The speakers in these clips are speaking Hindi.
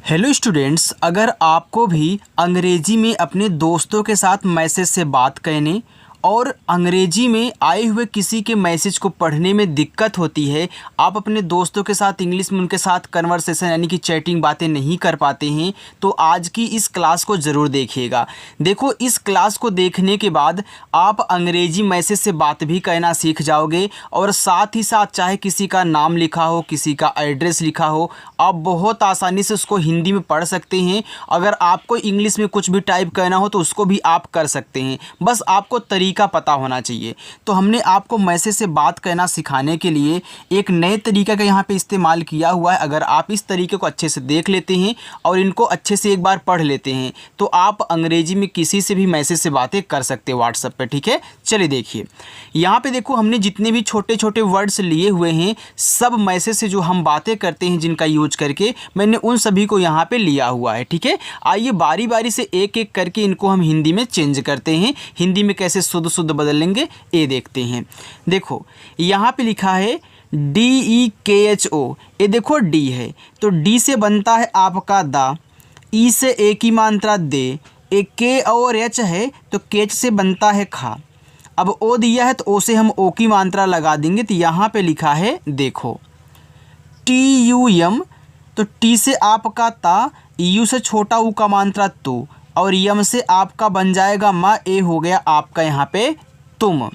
हेलो स्टूडेंट्स, अगर आपको भी अंग्रेजी में अपने दोस्तों के साथ मैसेज से बात करने और अंग्रेजी में आए हुए किसी के मैसेज को पढ़ने में दिक्कत होती है, आप अपने दोस्तों के साथ इंग्लिश में उनके साथ कन्वर्सेशन यानी कि चैटिंग बातें नहीं कर पाते हैं, तो आज की इस क्लास को ज़रूर देखिएगा। देखो, इस क्लास को देखने के बाद आप अंग्रेजी मैसेज से बात भी करना सीख जाओगे और साथ ही साथ चाहे किसी का नाम लिखा हो, किसी का एड्रेस लिखा हो, आप बहुत आसानी से उसको हिंदी में पढ़ सकते हैं। अगर आपको इंग्लिश में कुछ भी टाइप करना हो तो उसको भी आप कर सकते हैं, बस आपको तरीका पता होना चाहिए। तो हमने आपको मैसेज से बात करना सिखाने के लिए एक नए तरीके का यहाँ पे इस्तेमाल किया हुआ है। अगर आप इस तरीके को अच्छे से देख लेते हैं और इनको अच्छे से एक बार पढ़ लेते हैं तो आप अंग्रेजी में किसी से भी मैसेज से बातें कर सकते हैं व्हाट्सएप पे। ठीक है, चलिए देखिए यहाँ पे देखो, हमने जितने भी छोटे छोटे वर्ड्स लिए हुए हैं सब मैसेज से जो हम बातें करते हैं जिनका यूज करके, मैंने उन सभी को यहाँ पे लिया हुआ है। ठीक है, आइए बारी बारी से एक एक करके इनको हम हिंदी में चेंज करते हैं। हिंदी में कैसे शुद्ध शुद्ध बदलेंगे ये देखते हैं। देखो यहाँ पे लिखा है DEKHO, ये देखो डी है तो डी से बनता है आपका दा, ई से एक ही मात्रा दे, एक के और एच है तो केच से बनता है खा। अब ओ दिया है तो ओ से हम ओ की मात्रा लगा देंगे, तो यहाँ पे लिखा है देखो TUM, तो टी से आपका ता, यू से छोटा ऊ का मात्रा तू और यम से आपका बन जाएगा माँ, ए हो गया आपका यहाँ पे तुम।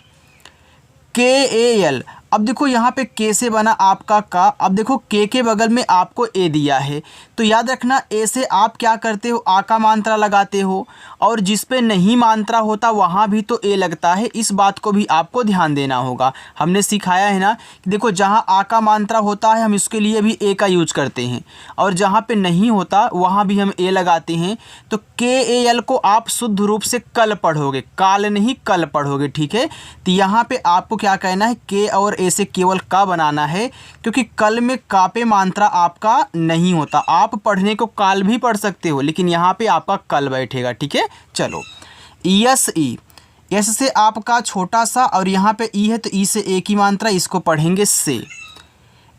KAL, अब देखो यहाँ पे के से बना आपका का, अब देखो के बगल में आपको ए दिया है तो याद रखना ए से आप क्या करते हो, आ का मात्रा लगाते हो और जिस पे नहीं मात्रा होता वहाँ भी तो ए लगता है। इस बात को भी आपको ध्यान देना होगा। हमने सिखाया है ना कि देखो जहाँ आ का मात्रा होता है हम इसके लिए भी ए का यूज करते हैं और जहाँ पे नहीं होता वहाँ भी हम ए लगाते हैं। तो KAL को आप शुद्ध रूप से कल पढ़ोगे, काल नहीं कल पढ़ोगे। ठीक है, तो यहाँ पे आपको क्या कहना है, के और ए से केवल का बनाना है क्योंकि कल में का पे मात्रा आपका नहीं होता। आप पढ़ने को काल भी पढ़ सकते हो लेकिन यहाँ पे आपका कल बैठेगा। ठीक है, चलो ESE, एस से आपका छोटा सा और यहाँ पे ई है तो ई से एक ही मात्रा, इसको पढ़ेंगे से।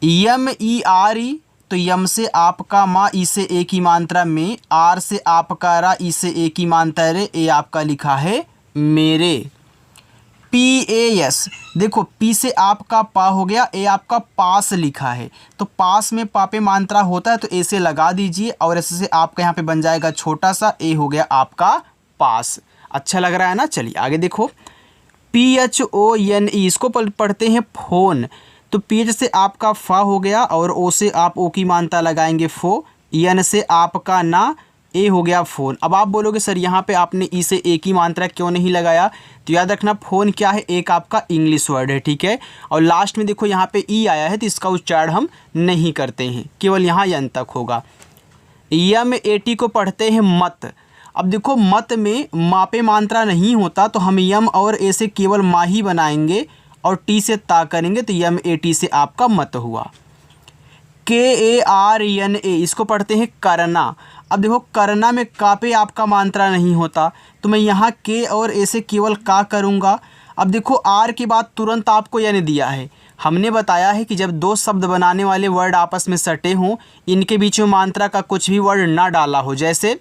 MERE, तो यम से आपका माँ, ई से एक ही मात्रा में, आर से आपका रा, ई से एक ही मात्रा रे, ए आपका लिखा है मेरे। PAS, देखो पी से आपका पा हो गया, ए आपका पास लिखा है तो पास में पा पे मात्रा होता है तो ए से लगा दीजिए और ऐसे से आपका यहाँ पे बन जाएगा छोटा सा, ए हो गया आपका पास। अच्छा लग रहा है ना। चलिए आगे देखो PHONE, इसको पढ़ते हैं फोन, तो पी से आपका फा हो गया और ओ से आप ओ की मात्रा लगाएंगे फो, एन से आपका ना, ए हो गया फ़ोन। अब आप बोलोगे सर यहाँ पे आपने ई से एक ही मात्रा क्यों नहीं लगाया, तो याद रखना फ़ोन क्या है, एक आपका इंग्लिश वर्ड है। ठीक है, और लास्ट में देखो यहाँ पे ई आया है तो इसका उच्चारण हम नहीं करते हैं, केवल यहाँ यन तक होगा। MAT को पढ़ते हैं मत। अब देखो मत में मा पे मात्रा नहीं होता तो हम यम और ए से केवल मा ही बनाएंगे और टी से ता करेंगे तो MAT से आपका मत हुआ। KARNA, इसको पढ़ते हैं करना। अब देखो करना में का पे आपका मात्रा नहीं होता तो मैं यहाँ के और ए से केवल का करूँगा। अब देखो आर के बाद तुरंत आपको यानी दिया है, हमने बताया है कि जब दो शब्द बनाने वाले वर्ड आपस में सटे हों इनके बीच में मात्रा का कुछ भी वर्ड ना डाला हो। जैसे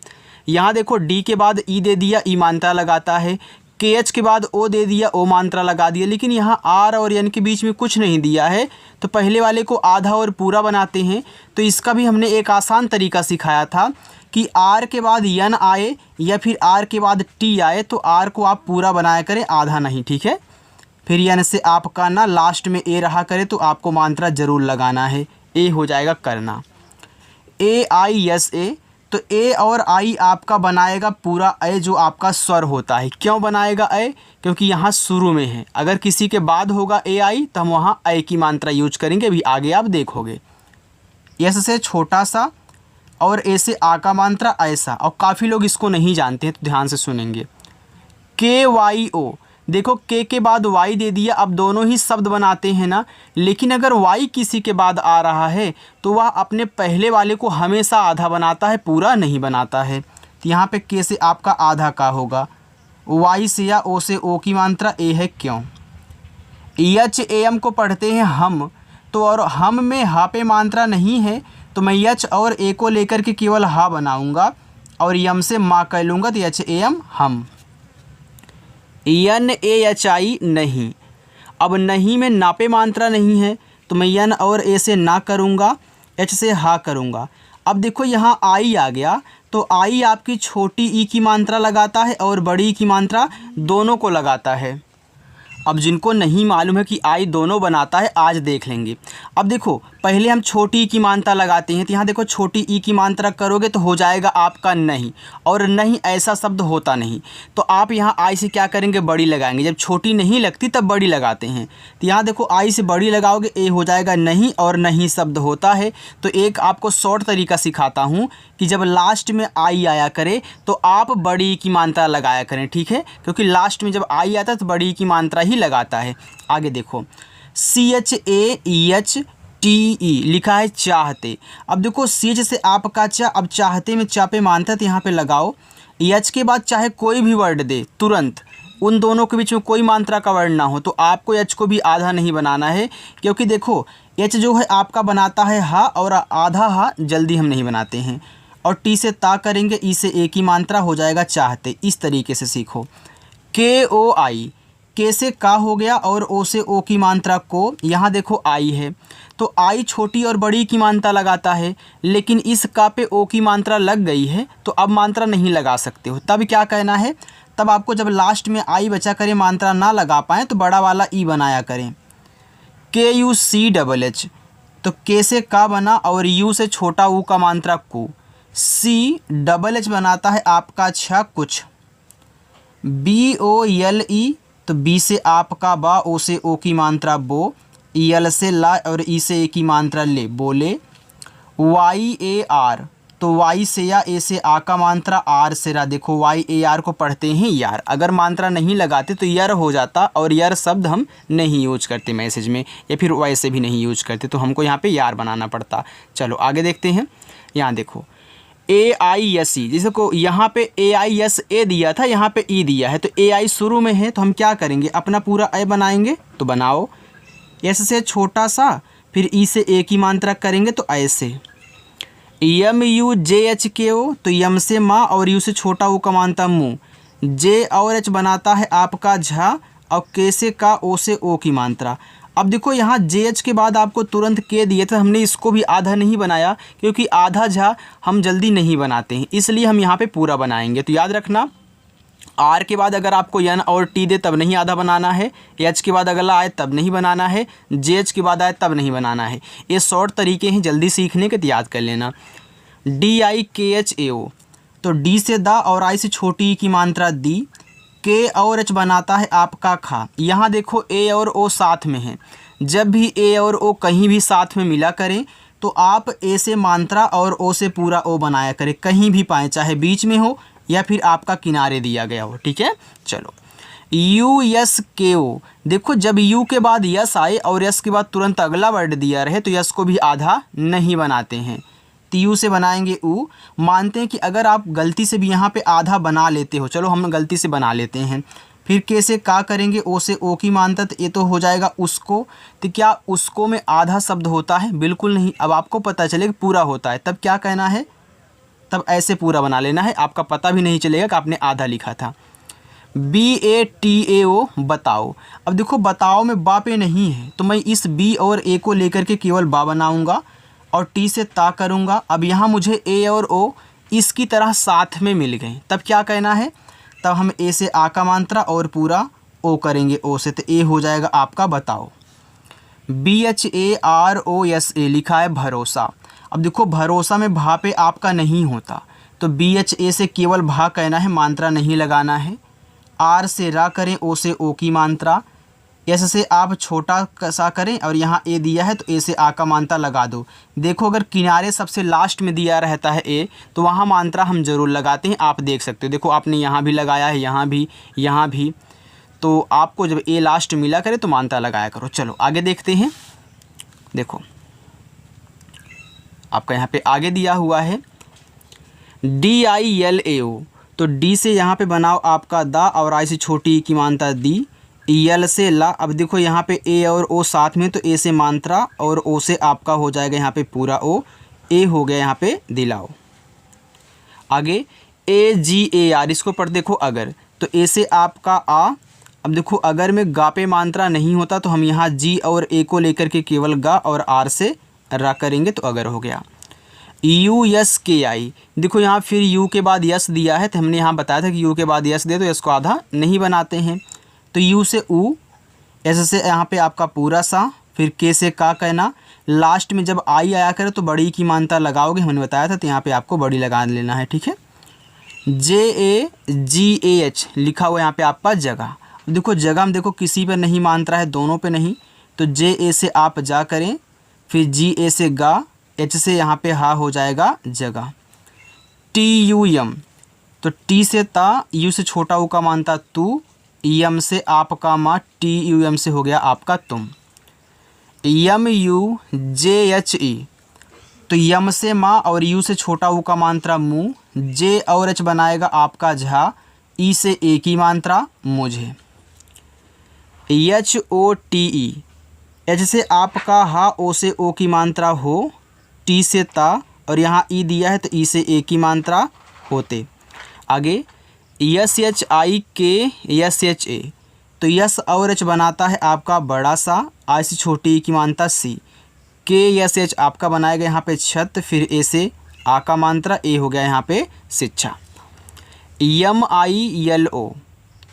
यहाँ देखो डी के बाद ई दे दिया, ई मात्रा लगाता है, KH के बाद ओ दे दिया, ओ मात्रा लगा दिया, लेकिन यहाँ आर और एन के बीच में कुछ नहीं दिया है तो पहले वाले को आधा और पूरा बनाते हैं। तो इसका भी हमने एक आसान तरीका सिखाया था कि आर के बाद यन आए या फिर आर के बाद टी आए तो आर को आप पूरा बनाया करें, आधा नहीं। ठीक है, फिर यन से आपका ना लास्ट में ए रहा करे तो आपको मात्रा ज़रूर लगाना है, ए हो जाएगा करना। AISA, तो ए और आई आपका बनाएगा पूरा ए जो आपका स्वर होता है। क्यों बनाएगा ए, क्योंकि यहाँ शुरू में है, अगर किसी के बाद होगा AI तो हम वहाँ ए की मात्रा यूज करेंगे, भी आगे आप देखोगे। एस से छोटा सा और ए से आ का मात्रा ऐसा, और काफ़ी लोग इसको नहीं जानते हैं तो ध्यान से सुनेंगे। KYO, देखो के बाद वाई दे दिया, अब दोनों ही शब्द बनाते हैं ना, लेकिन अगर वाई किसी के बाद आ रहा है तो वह अपने पहले वाले को हमेशा आधा बनाता है, पूरा नहीं बनाता है। तो यहाँ पे के से आपका आधा का होगा, वाई से या ओ से ओ की मात्रा ए है क्यों। HAM को पढ़ते हैं हम, तो और हम में हा पे मात्रा नहीं है तो मैं यच और ए को लेकर के केवल हा बनाऊंगा और यम से माँ कह लूँगा तो एच ए एम हम। यन ए एच आई नहीं। अब नहीं में नापे मात्रा नहीं है तो मैं यन और ए से ना करूँगा, एच से हा करूँगा। अब देखो यहाँ आई आ गया तो आई आपकी छोटी ई की मात्रा लगाता है और बड़ी ई की मात्रा दोनों को लगाता है। अब जिनको नहीं मालूम है कि आई दोनों बनाता है आज देख लेंगे। अब देखो पहले हम छोटी ई की मात्रा लगाते हैं तो यहाँ देखो छोटी ई की मात्रा करोगे तो हो जाएगा आपका नहीं, और नहीं ऐसा शब्द होता नहीं। तो आप यहाँ आई से क्या करेंगे, बड़ी लगाएंगे। जब छोटी नहीं लगती तब बड़ी लगाते हैं। तो यहाँ देखो आई से बड़ी लगाओगे ए हो जाएगा नहीं, और नहीं शब्द होता है। तो एक आपको शॉर्ट तरीका सिखाता हूँ कि जब लास्ट में आई आया करे तो आप बड़ी की मात्रा लगाया करें, ठीक है, क्योंकि लास्ट में जब आई आता है तो बड़ी की मात्रा ही लगाता है। आगे देखो CHAEHTE लिखा है चाहते। अब देखो CH से आपका चा, अब चाहते में चा पे मात्रा तो यहाँ पे लगाओ। एच के बाद चाहे कोई भी वर्ड दे तुरंत, उन दोनों के बीच में कोई मात्रा का वर्ड ना हो, तो आपको एच को भी आधा नहीं बनाना है, क्योंकि देखो एच जो है आपका बनाता है हा, और आधा हा जल्दी हम नहीं बनाते हैं। और टी से ता करेंगे, ई से ए की मात्रा हो जाएगा चाहते। इस तरीके से सीखो। KOI, के से का हो गया और ओ से ओ की मात्रा को। यहाँ देखो आई है तो आई छोटी और बड़ी की मात्रा लगाता है, लेकिन इस का पे ओ की मात्रा लग गई है तो अब मात्रा नहीं लगा सकते हो। तब क्या कहना है, तब आपको जब लास्ट में आई बचा करें मात्रा ना लगा पाएँ तो बड़ा वाला ई बनाया करें। KUCHH, तो के से का बना और यू से छोटा ऊ का मात्रा को। CHH बनाता है आपका छ कुछ। BOLE, तो बी से आपका बा, ओ से ओ की मात्रा बो, यल से ला और ई से ए की मात्रा ले, बोले। YAR, तो वाई से या, ए से आ का मात्रा, आर से रा। देखो YAR को पढ़ते हैं यार, अगर मात्रा नहीं लगाते तो यर हो जाता, और यर शब्द हम नहीं यूज करते मैसेज में, या फिर वैसे भी नहीं यूज करते, तो हमको यहाँ पे यार बनाना पड़ता। चलो आगे देखते हैं। यहाँ देखो AISE, जैसे को यहाँ पे AISA दिया था, यहाँ पे ई दिया है, तो AI शुरू में है तो हम क्या करेंगे, अपना पूरा ए बनाएंगे। तो बनाओ, एस से छोटा सा, फिर ई से ए की मात्रा करेंगे तो ऐसे। MUJHKO, तो यम से माँ और यू से छोटा वो का मात्रा मुँह। जे और एच बनाता है आपका झा, और के से का, ओ से ओ की मात्रा। अब देखो यहाँ JH के बाद आपको तुरंत के दिए थे, हमने इसको भी आधा नहीं बनाया, क्योंकि आधा झा हम जल्दी नहीं बनाते हैं, इसलिए हम यहाँ पे पूरा बनाएंगे। तो याद रखना, आर के बाद अगर आपको यन और टी दे तब नहीं आधा बनाना है, एच के बाद अगला आए तब नहीं बनाना है, JH के बाद आए तब नहीं बनाना है। ये शॉर्ट तरीके हैं जल्दी सीखने के, तो याद कर लेना। DIKHAO, तो डी से दा और आई से छोटी की मात्रा दी। के और एच बनाता है आपका खा। यहाँ देखो ए और ओ साथ में है, जब भी ए और ओ कहीं भी साथ में मिला करें तो आप ए से मात्रा और ओ से पूरा ओ बनाया करें, कहीं भी पाएँ, चाहे बीच में हो या फिर आपका किनारे दिया गया हो, ठीक है। चलो USKO, देखो जब यू के बाद यस आए और यस के बाद तुरंत अगला वर्ड दिया रहे तो यस को भी आधा नहीं बनाते हैं, तो यू से बनाएंगे ऊ। मानते हैं कि अगर आप गलती से भी यहाँ पे आधा बना लेते हो, चलो हम गलती से बना लेते हैं, फिर के से का करेंगे, ओ से ओ की मात्रा, तो ये तो हो जाएगा उसको। तो क्या उसको में आधा शब्द होता है, बिल्कुल नहीं। अब आपको पता चलेगा पूरा होता है, तब क्या कहना है, तब ऐसे पूरा बना लेना है, आपका पता भी नहीं चलेगा कि आपने आधा लिखा था। BATAO, बताओ। अब देखो बताओ में बा पे नहीं है, तो मैं इस बी और ए को लेकर के केवल बा बनाऊंगा और टी से ता करूंगा। अब यहाँ मुझे ए और ओ इसकी तरह साथ में मिल गए, तब क्या कहना है, तब हम ए से आ का मात्रा और पूरा ओ करेंगे ओ से, तो ए हो जाएगा आपका बताओ। BHAROSA लिखा है भरोसा। अब देखो भरोसा में भा पे आपका नहीं होता, तो BHA से केवल भा कहना है, मात्रा नहीं लगाना है। आर से रा करें, ओ से ओ की मात्रा। एस से आप छोटा सा करें और यहाँ ए दिया है तो ए से आ का मात्रा लगा दो। देखो अगर किनारे सबसे लास्ट में दिया रहता है ए तो वहाँ मात्रा हम ज़रूर लगाते हैं, आप देख सकते हो। देखो आपने यहाँ भी लगाया है, यहाँ भी, तो आपको जब ए लास्ट मिला करे तो मात्रा लगाया करो। चलो आगे देखते हैं। देखो आपका यहाँ पे आगे दिया हुआ है DILAO, तो डी से यहाँ पे बनाओ आपका दा और आई से छोटी की मात्रा दी। यल से ला, अब देखो यहाँ पे ए और ओ साथ में, तो ए से मात्रा और ओ से आपका हो जाएगा यहाँ पे पूरा ओ। ए हो गया यहाँ पे दिलाओ। आगे AGAR, इसको पढ़ देखो अगर, तो ए से आपका आ। अब देखो अगर में गा पे मात्रा नहीं होता तो हम यहाँ जी और ए को लेकर के केवल गा और आर से रा करेंगे तो अगर हो गया। USKI, देखो यहाँ फिर यू के बाद यस दिया है, तो हमने यहाँ बताया था कि यू के बाद यस दे तो यस को आधा नहीं बनाते हैं, तो यू से ऊ, एस से यहाँ पे आपका पूरा सा, फिर के से का कहना, लास्ट में जब आई आया करे तो बड़ी की मानता लगाओगे, हमने बताया था, तो यहाँ पे आपको बड़ी लगा लेना है, ठीक है। JAGAH लिखा हुआ यहाँ पे आपका जगह। देखो जगह में देखो किसी पे नहीं मानता है, दोनों पे नहीं, तो JA से आप जा करें, फिर GA से गा, H से यहाँ पे हा हो जाएगा जगह। TUM, तो T से ता, U से छोटा U का मानता तू, यम से आपका माँ, TUM से हो गया आपका तुम। MUJHE, तो यम से माँ और यू से छोटा ऊ का मात्रा मुँह, जे और एच बनाएगा आपका झा, ई से ए की मात्रा मुझे। HOTE, एच से आपका हा, ओ से ओ की मात्रा हो, टी से ता और यहाँ ई दिया है तो ई से ए की मात्रा होते। आगे SHIKSHA, तो यस और एच बनाता है आपका बड़ा सा, आई से छोटी ई की मात्रा सी, KSH आपका बनाएगा यहाँ पे छत, फिर ए से आ का मात्रा, ए हो गया यहाँ पे शिक्षा। MILO,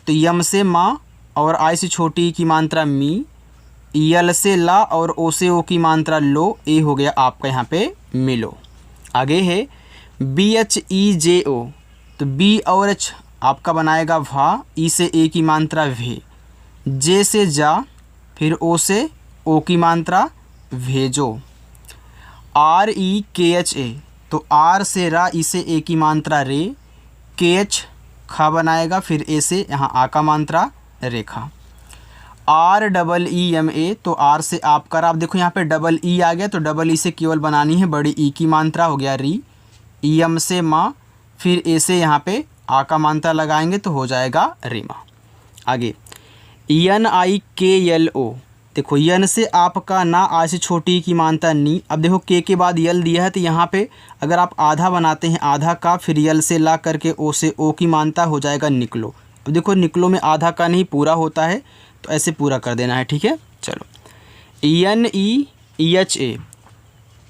तो यम से माँ और आई से छोटी की मात्रा मी, यल से ला और ओ से ओ की मात्रा लो, ए हो गया आपका यहाँ पे मिलो। आगे है BHEJO, तो बी और एच आपका बनाएगा भा, ई से ए की मात्रा भे, जे से जा, फिर ओ से ओ की मात्रा भेजो। REKHA, तो आर से रा, ई से ए की मात्रा रे, KH खा बनाएगा, फिर ए से यहाँ आ का मात्रा रेखा। REEMA, तो आर से आपका रा, अब देखो यहाँ पे डबल ई आ गया, तो डबल ई से केवल बनानी है बड़ी ई की मात्रा, हो गया री, यम से माँ, फिर ए से यहाँ पे आ का मात्रा लगाएंगे तो हो जाएगा रीमा। आगे NIKLO, देखो यन से आपका ना, आ से छोटी की मानता नी, अब देखो के बाद यल दिया है, तो यहाँ पे अगर आप आधा बनाते हैं, आधा का, फिर यल से ला करके ओ से ओ की मानता हो जाएगा निकलो। अब देखो निकलो में आधा का नहीं पूरा होता है, तो ऐसे पूरा कर देना है, ठीक है। चलो NEHA,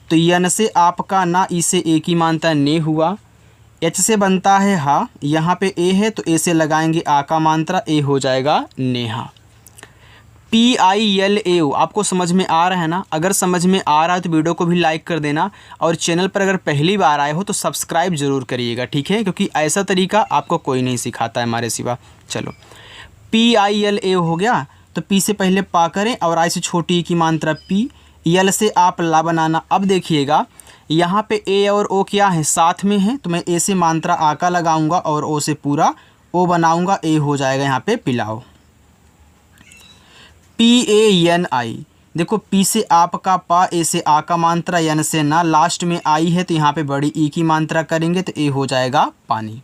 तो यन से आपका ना, ई से ए की मानता ने हुआ, एच से बनता है हा, यहाँ पे ए है तो ए से लगाएंगे आ का मात्रा, ए हो जाएगा नेहा। PILAO, आपको समझ में आ रहा है ना? अगर समझ में आ रहा है तो वीडियो को भी लाइक कर देना, और चैनल पर अगर पहली बार आए हो तो सब्सक्राइब ज़रूर करिएगा, ठीक है, क्योंकि ऐसा तरीका आपको कोई नहीं सिखाता है हमारे सिवा। चलो PILA हो गया, तो पी से पहले पा करें और आई से छोटी की मात्रा पी, यल से आप ला बनाना। अब देखिएगा यहाँ पे ए और ओ क्या है, साथ में है, तो मैं ए से मात्रा आ का लगाऊंगा और ओ से पूरा ओ बनाऊंगा, ए हो जाएगा यहाँ पे पिलाओ। PANI, देखो पी से आपका पा, ए से आ का मात्रा, यन से ना, लास्ट में आई है तो यहाँ पे बड़ी ई की मात्रा करेंगे तो ए हो जाएगा पानी।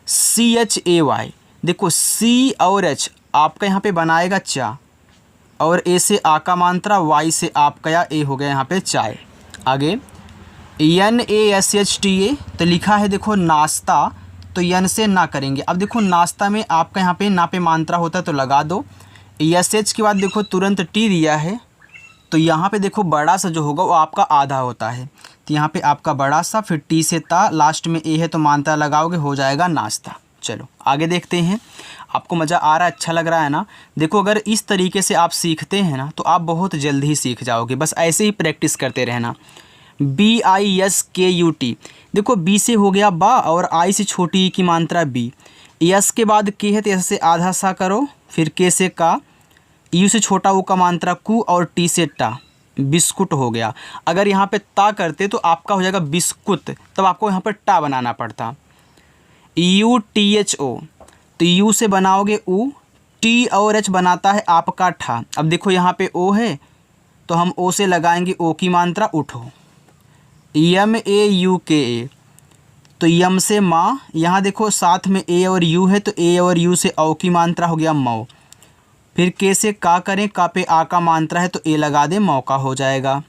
CHAY, देखो सी और एच आपका यहाँ पे बनाएगा चा, और ए से आ का मात्रा, वाई से आपका या, ए हो गया यहाँ पे चाय। आगे NASHTA, तो लिखा है देखो नाश्ता, तो यन से ना करेंगे। अब देखो नाश्ता में आपका यहाँ पे ना पे मात्रा होता है तो लगा दो, SH के बाद देखो तुरंत टी दिया है, तो यहाँ पे देखो बड़ा सा जो होगा वो आपका आधा होता है, तो यहाँ पे आपका बड़ा सा, फिर टी से ता, लास्ट में ए है तो मात्रा लगाओगे, हो जाएगा नाश्ता। चलो आगे देखते हैं। आपको मज़ा आ रहा है, अच्छा लग रहा है ना? देखो अगर इस तरीके से आप सीखते हैं ना तो आप बहुत जल्द ही सीख जाओगे, बस ऐसे ही प्रैक्टिस करते रहना। BISKUT, देखो बी से हो गया बा और आई से छोटी की मात्रा बी, यस के बाद के है तो यस से आधा सा करो, फिर के से का, यू से छोटा वो का मात्रा कु, और टी से टा, बिस्कुट हो गया। अगर यहाँ पे ता करते तो आपका हो जाएगा बिस्कुट, तब आपको यहाँ पर टा बनाना पड़ता। UTHO, तो यू से बनाओगे ऊ, टी और एच बनाता है आपका ठा। अब देखो यहाँ पे ओ है तो हम ओ से लगाएंगे ओ की मात्रा उठो। MAUKA, तो यम से माँ, यहाँ देखो साथ में ए और यू है तो ए और यू से औ की मात्रा हो गया मौ, फिर के से का करें, का पे आ का मात्रा है तो ए लगा दे, मौका हो जाएगा।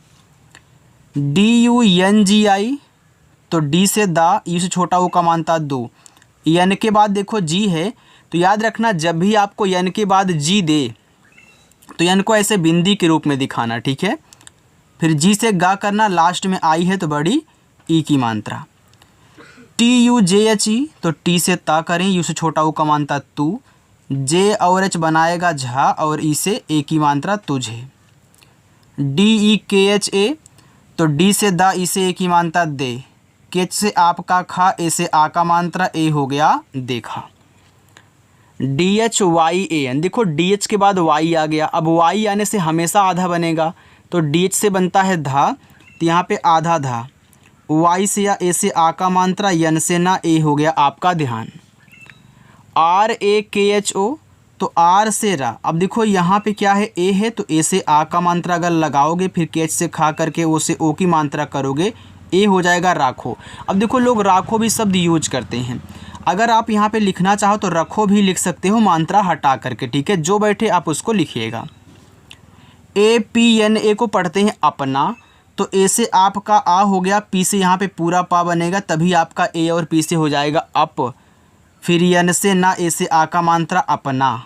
DUNGI, तो डी से दा, यू से छोटा ओ का मानता दो, यन के बाद देखो जी है, तो याद रखना जब भी आपको यन के बाद जी दे तो यन को ऐसे बिंदी के रूप में दिखाना, ठीक है। फिर जी से गा करना, लास्ट में आई है तो बड़ी ई की मात्रा। TUJHE, तो टी से ता करें, यू से छोटा ओ का मानता तू, जे और एच बनाएगा झा और ई से ए की मात्रा तुझे। DEKHA, तो डी से दा, ई से ए की मात्रा दे, केच से आपका खा, ए से आ का मात्रा ए हो गया देखा। DHYAN, देखो DH के बाद Y आ गया, अब Y आने से हमेशा आधा बनेगा, तो DH से बनता है धा, तो यहाँ पे आधा धा, Y से या ए से आ का मात्रा, यन से ना ए हो गया आपका ध्यान। RAKHO, तो R से रा, अब देखो यहाँ पे क्या है, ए है, तो ए से आ का मात्रा अगर लगाओगे फिर केच से खा करके ओ से ओ की मात्रा करोगे, ए हो जाएगा राखो। अब देखो लोग राखो भी शब्द यूज करते हैं, अगर आप यहाँ पे लिखना चाहो तो रखो भी लिख सकते हो मात्रा हटा करके, ठीक है, जो बैठे आप उसको लिखिएगा। APNA को पढ़ते हैं अपना, तो ए से आपका आ हो गया, पी से यहाँ पे पूरा पा बनेगा, तभी आपका ए और पी से हो जाएगा अप, फिर यन से ना, ए से आ का मात्रा अपना।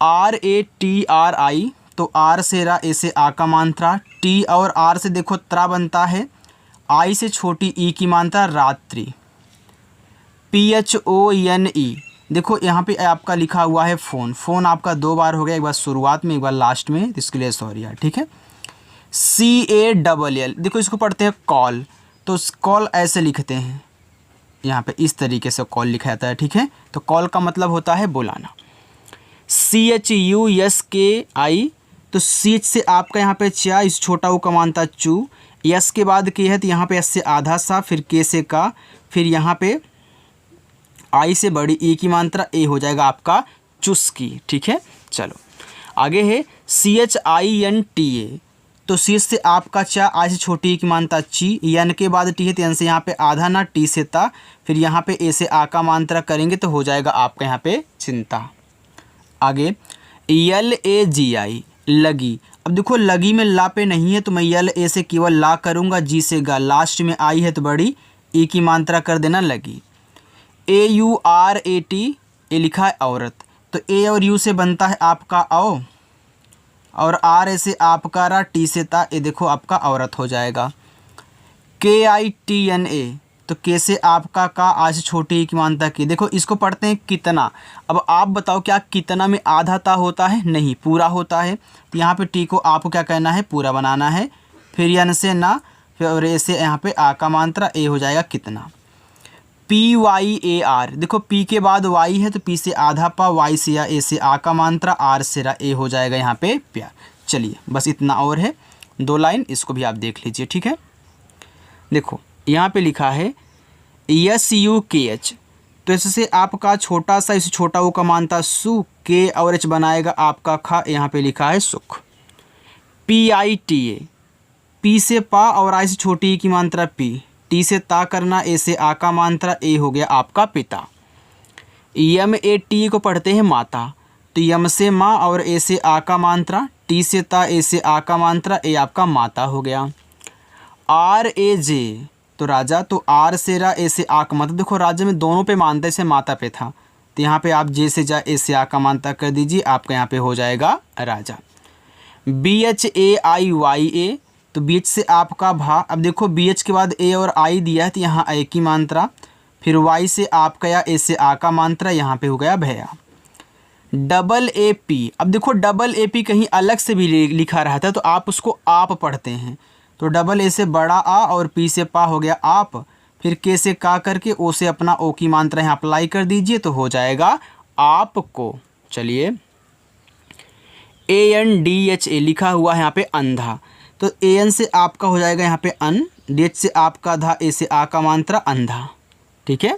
RATRI, तो आर से रा, ए से आ का मात्रा, टी और आर से देखो त्रा बनता है, आई से छोटी ई की मात्रा रात्रि। PHONE, देखो यहाँ पे आपका लिखा हुआ है फ़ोन, फ़ोन आपका दो बार हो गया, एक बार शुरुआत में एक बार लास्ट में, तो इसके लिए सॉरी यार, ठीक है। CALL, देखो इसको पढ़ते हैं कॉल, तो कॉल ऐसे लिखते हैं, यहाँ पे इस तरीके से कॉल लिखा जाता है, ठीक है, तो कॉल का मतलब होता है बुलाना। CHUSKI, तो सीच से आपका यहाँ पे चा, इस छोटा ऊ का मानता चू, यस के बाद के है, तो यहाँ पे एस से आधा सा, फिर के से का, फिर यहाँ पे आई से बड़ी ई की मात्रा, ए हो जाएगा आपका चुस्की, ठीक है। चलो आगे है CHINTA, तो सी से आपका चा, आई से छोटी ई की मात्रा ची, यन के बाद टी है, तो यन से यहाँ पे आधा ना, टी से ता, फिर यहाँ पे ए से आ का मात्रा करेंगे तो हो जाएगा आपका यहाँ पे चिंता। आगे LAGI, लगी, अब देखो लगी में ला पे नहीं है, तो मैं LA से केवल ला करूँगा, जी से गा, लास्ट में आई है तो बड़ी ई की मात्रा कर देना लगी। AURAT, ए लिखा है औरत, तो ए और यू से बनता है आपका औ, और आर ए से आपका रा, टी से ता, ए देखो आपका औरत हो जाएगा। KITNA, तो के से आपका का, आज से छोटी की मात्रा की, देखो इसको पढ़ते हैं कितना। अब आप बताओ क्या कितना में आधा ता होता है? नहीं, पूरा होता है, तो यहाँ पे टी को आपको क्या कहना है, पूरा बनाना है, फिर यन से ना, फिर और ए से यहाँ पे आ का मात्रा, ए हो जाएगा कितना। PYAR, देखो पी के बाद वाई है, तो पी से आधा पा, वाई से या ए से आ का मात्रा, आर से रा, ए हो जाएगा यहाँ पे प्यार। चलिए बस इतना और है, दो लाइन इसको भी आप देख लीजिए, ठीक है। देखो यहाँ पे लिखा है SUKH, तो इससे आपका छोटा सा, इस छोटा वो का मानता सु, के और एच बनाएगा आपका खा, यहाँ पे लिखा है सुख। PITA, पी से पा और आई से छोटी की मात्रा पी, टी से ता करना, ए से आ का मात्रा, ए हो गया आपका पिता। MAT को पढ़ते हैं माता, तो यम से माँ और ए से आ का मात्रा, टी से ता, ए से आ का मात्रा, ए आपका माता हो गया। RAJ, तो राजा, तो आर से रा, ए से आ का मात्रा, देखो राजा में दोनों पे मानते से माता पे था, तो यहाँ पे आप जे से जा, ए से आ का मात्रा कर दीजिए, आपका यहाँ पे हो जाएगा राजा। BHAIYA, तो बीच से आपका भा, अब देखो BH के बाद ए और आई दिया है, तो यहाँ ए की मात्रा, फिर वाई से आपका या ए से आ का मात्रा, यहाँ पे हो गया भैया। AP, अब देखो AP कहीं अलग से भी लिखा रहता है, तो आप उसको आप पढ़ते हैं, तो A से बड़ा आ और P से पा हो गया आप, फिर के से का करके ओ से अपना ओ की मात्रा यहाँ अप्लाई कर दीजिए, तो हो जाएगा आपको। चलिए ANDHA लिखा हुआ है यहाँ पे अंधा, तो AN से आपका हो जाएगा यहाँ पे अन, DH से आपका धा, ए से आ का मात्रा अंधा, ठीक है।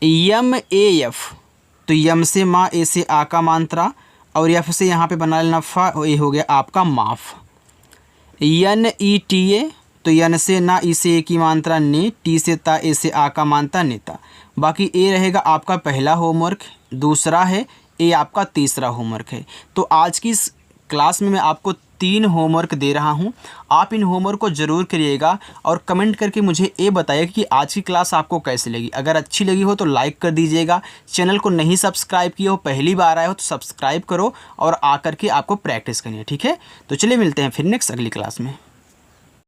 MAF, तो यम से माँ, ए से आ का मात्रा, और एफ से यहाँ पे बना लेना फा, ये हो गया आपका माफ। NETA, तो यन से ना, ई से ए की मात्रा ने, टी से ता, ए से आ का मात्रा नेता। बाकी ए रहेगा आपका पहला होमवर्क, दूसरा है ए आपका तीसरा होमवर्क है। तो आज की इस क्लास में मैं आपको 3 होमवर्क दे रहा हूं। आप इन होमवर्क को ज़रूर करिएगा और कमेंट करके मुझे ये बताइए कि आज की क्लास आपको कैसी लगी। अगर अच्छी लगी हो तो लाइक कर दीजिएगा। चैनल को नहीं सब्सक्राइब किया हो, पहली बार आए हो तो सब्सक्राइब करो और आकर के आपको प्रैक्टिस करनी है, ठीक है। तो चलिए मिलते हैं फिर नेक्स्ट अगली क्लास में।